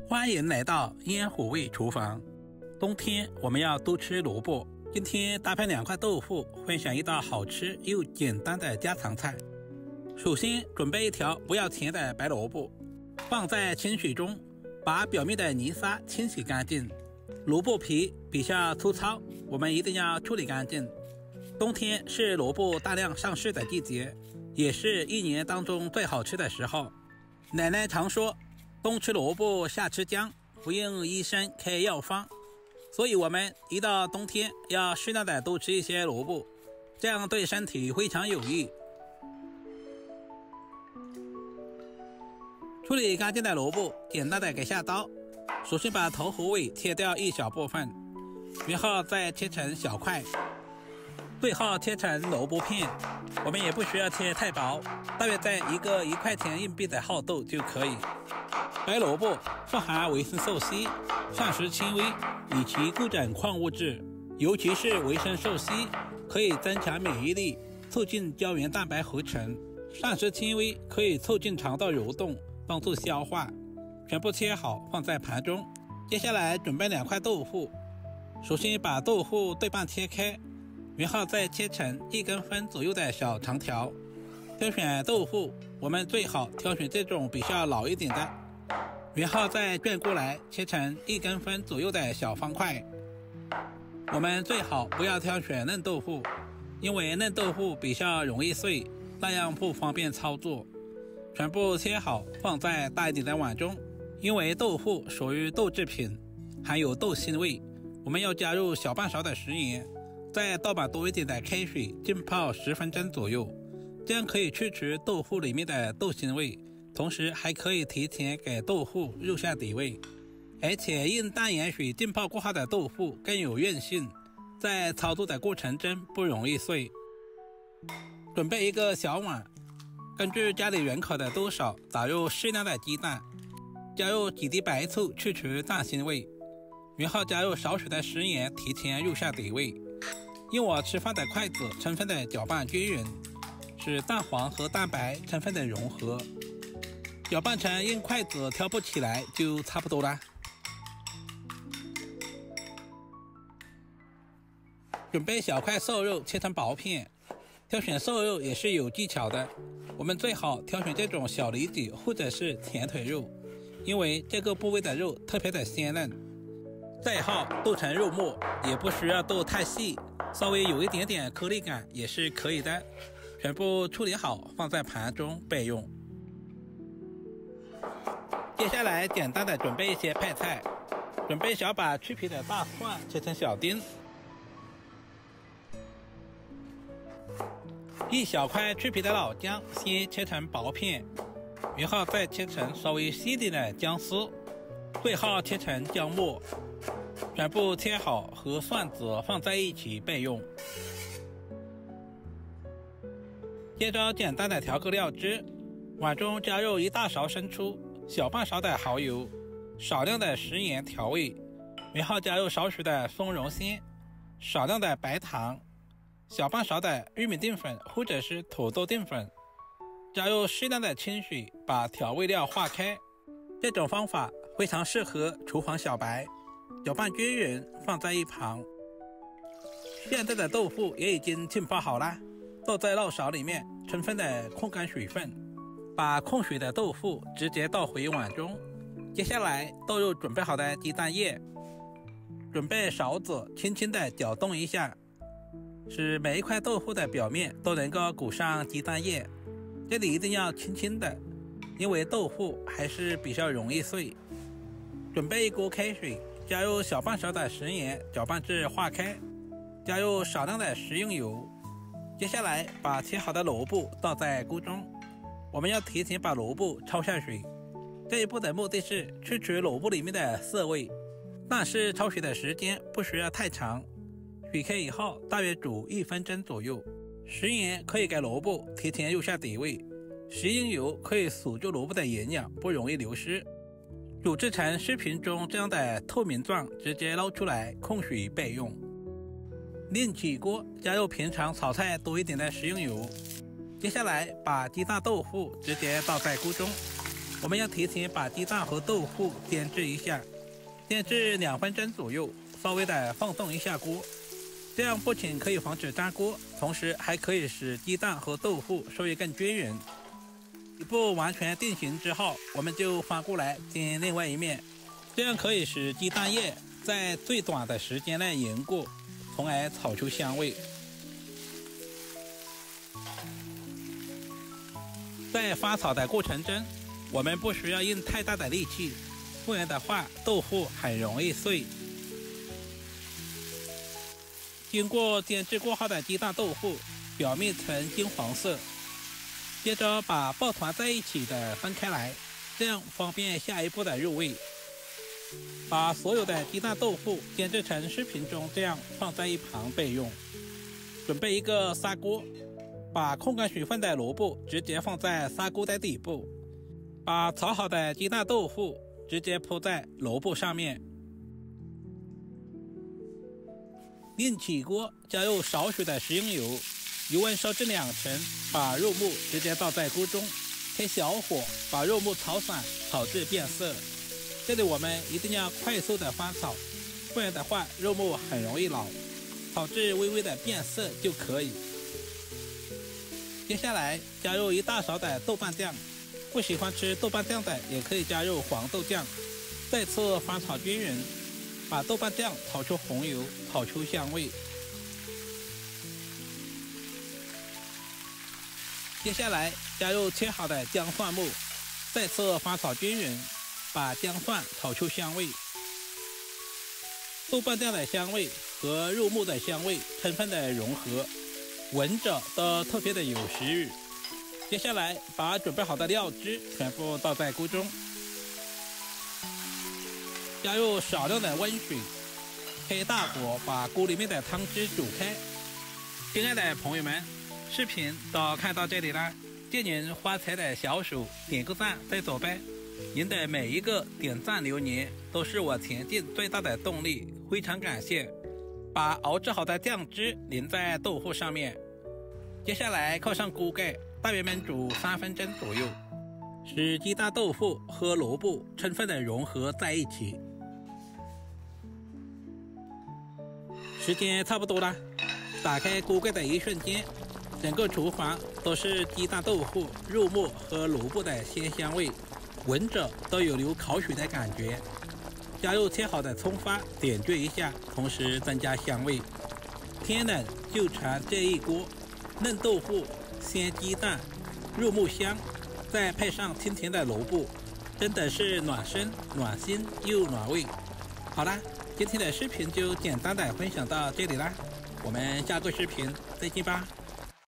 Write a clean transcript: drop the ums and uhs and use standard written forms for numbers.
歡迎來到煙火味廚房。冬天我們要多吃蘿蔔，今天搭配2塊豆腐，分享一道好吃又簡單的家常菜。首先準備一條不要甜的白蘿蔔，放在清水中，把表面的泥沙清洗乾淨。蘿蔔皮比較粗糙，我們一定要處理乾淨。冬天是蘿蔔大量上市的季節，也是一年當中最好吃的時候。奶奶常說，冬吃蘿蔔夏吃薑，不用醫生開藥方。所以我們一到冬天要適當的多吃一些蘿蔔，這樣對身體非常有益。處理乾淨的蘿蔔，簡單的給下刀。首先把頭和尾切掉一小部分，然後再切成小塊，最後切成蘿蔔片。我們也不需要切太薄，大約在一個1塊錢硬幣的厚度就可以。白蘿蔔富含維生素 C、膳食纖維以及各種礦物質，尤其是維生素 C 可以增強免疫力，促進膠原蛋白合成；膳食纖維可以促進腸道蠕動，幫助消化。全部切好放在盤中。接下來準備2塊豆腐，首先把豆腐對半切開，然後再切成1公分左右的小長條。挑選豆腐，我們最好挑選這種比較老一點的，然後再轉過來切成1公分左右的小方塊。我們最好不要挑選嫩豆腐，因為嫩豆腐比較容易碎，那樣不方便操作。全部切好放在大一點的碗中，因為豆腐屬於豆製品，含有豆腥味，我們要加入小半勺的食鹽，再倒滿多一點的開水浸泡10分鐘左右，這樣可以去除豆腐裡面的豆腥味，同時還可以提前給豆腐入下底味。而且用淡鹽水浸泡過後的豆腐更有韌性，在操作的過程中不容易碎。準備一個小碗，根據家裡人口的多少打入適量的雞蛋，加入幾滴白醋去除蛋腥味，然後加入少許的食鹽提前入下底味。用我吃飯的筷子充分的攪拌均勻，使蛋黄和蛋白充分的融合。攪拌成用筷子挑不起來就差不多了。準備小塊瘦肉切成薄片，挑選瘦肉也是有技巧的，我們最好挑選這種小里脊或者是前腿肉，因為這個部位的肉特別的鮮嫩。最後剁成肉末，也不需要剁太細，稍微有一點點顆粒感也是可以的。全部處理好放在盤中備用。接下來簡單的準備一些配菜，準備小把去皮的大蒜切成小丁，一小塊去皮的老薑先切成薄片，然後再切成稍微細一點的薑絲，最後切成薑末。全部切好和蒜子放在一起備用。接着簡單的調個料汁，碗中加入1大勺生抽，小半勺的蠔油，少量的食鹽調味，然後加入少許的松茸鮮，少量的白糖，小半勺的玉米澱粉或者是土豆澱粉，加入適量的清水，把調味料化開。這種方法非常適合廚房小白。攪拌均勻放在一旁。現在的豆腐也已經浸泡好了，倒在漏勺裡面，充分的控乾水分。把控水的豆腐直接倒回碗中。接下來倒入準備好的雞蛋液，準備勺子輕輕的攪動一下，使每一塊豆腐的表面都能夠裹上雞蛋液。這裡一定要輕輕的，因為豆腐還是比較容易碎。準備一鍋開水，加入小半勺的食鹽，攪拌至化開，加入少量的食用油。接下來把切好的蘿蔔倒在鍋中，我們要提前把蘿蔔焯下水。這一步的目的是去除蘿蔔裡面的澀味，但是焯水的時間不需要太長，水開以後大約煮1分鐘左右。食鹽可以給蘿蔔提前入下底味，食用油可以鎖住蘿蔔的營養，不容易流失。煮製成視頻中這樣的透明狀，直接撈出來控水備用。另起鍋，加入平常炒菜多一點的食用油。接下來把雞蛋豆腐直接倒在鍋中，我們要提前把雞蛋和豆腐煎制一下，煎至2分鐘左右，稍微的放動一下鍋。這樣不僅可以防止粘鍋，同時還可以使雞蛋和豆腐受熱更均勻。底部完全定型之後，我們就翻過來煎另外一面，這樣可以使雞蛋液在最短的時間內凝固，從而炒出香味。在翻炒的過程中，我們不需要用太大的力气，不然的話豆腐很容易碎。经过煎制过后的鸡蛋豆腐表面呈金黄色，接着把抱团在一起的分開來，這樣方便下一步的入味。把所有的雞蛋豆腐煎制成視頻中這樣放在一旁備用。準備一個砂鍋，把控乾水分的蘿蔔直接放在砂鍋的底部，把炒好的雞蛋豆腐直接鋪在蘿蔔上面。另起鍋，加入少許的食用油，油溫燒至2成，把肉末直接倒在鍋中，開小火把肉末炒散，炒至變色。這裡我們一定要快速的翻炒，不然的話肉末很容易老，炒至微微的變色就可以。接下來加入1大勺的豆瓣醬，不喜歡吃豆瓣醬的也可以加入黃豆醬，再次翻炒均勻。把豆瓣醬炒出紅油，炒出香味。接下來加入切好的薑蒜末，再次翻炒均勻，把薑蒜炒出香味。豆瓣醬的香味和肉末的香味充分的融合，聞着都特別的有食慾。接下來把準備好的料汁全部倒在鍋中。加入少量的溫水，開大火把鍋裡面的湯汁煮開。親愛的朋友們，視頻都看到這裡了，借您發財的小手點個讚再走唄。您的每一個點讚留言都是我前進最大的動力，非常感謝。把熬製好的醬汁淋在豆腐上面，接下來扣上鍋蓋，大約燜煮3分鐘左右，使雞蛋豆腐和蘿蔔充分的融合在一起。時間差不多了，打開鍋蓋的一瞬間，整個廚房都是雞蛋豆腐、肉末和蘿蔔的鮮香味，聞着都有流口水的感覺。加入切好的蔥花，點綴一下，同時增加香味。天冷就嘗這一鍋嫩豆腐、鮮雞蛋、肉末香，再配上清甜的蘿蔔，真的是暖身、暖心又暖胃。好啦，今天的視頻就簡單的分享到這裡啦，我們下個視頻再見吧。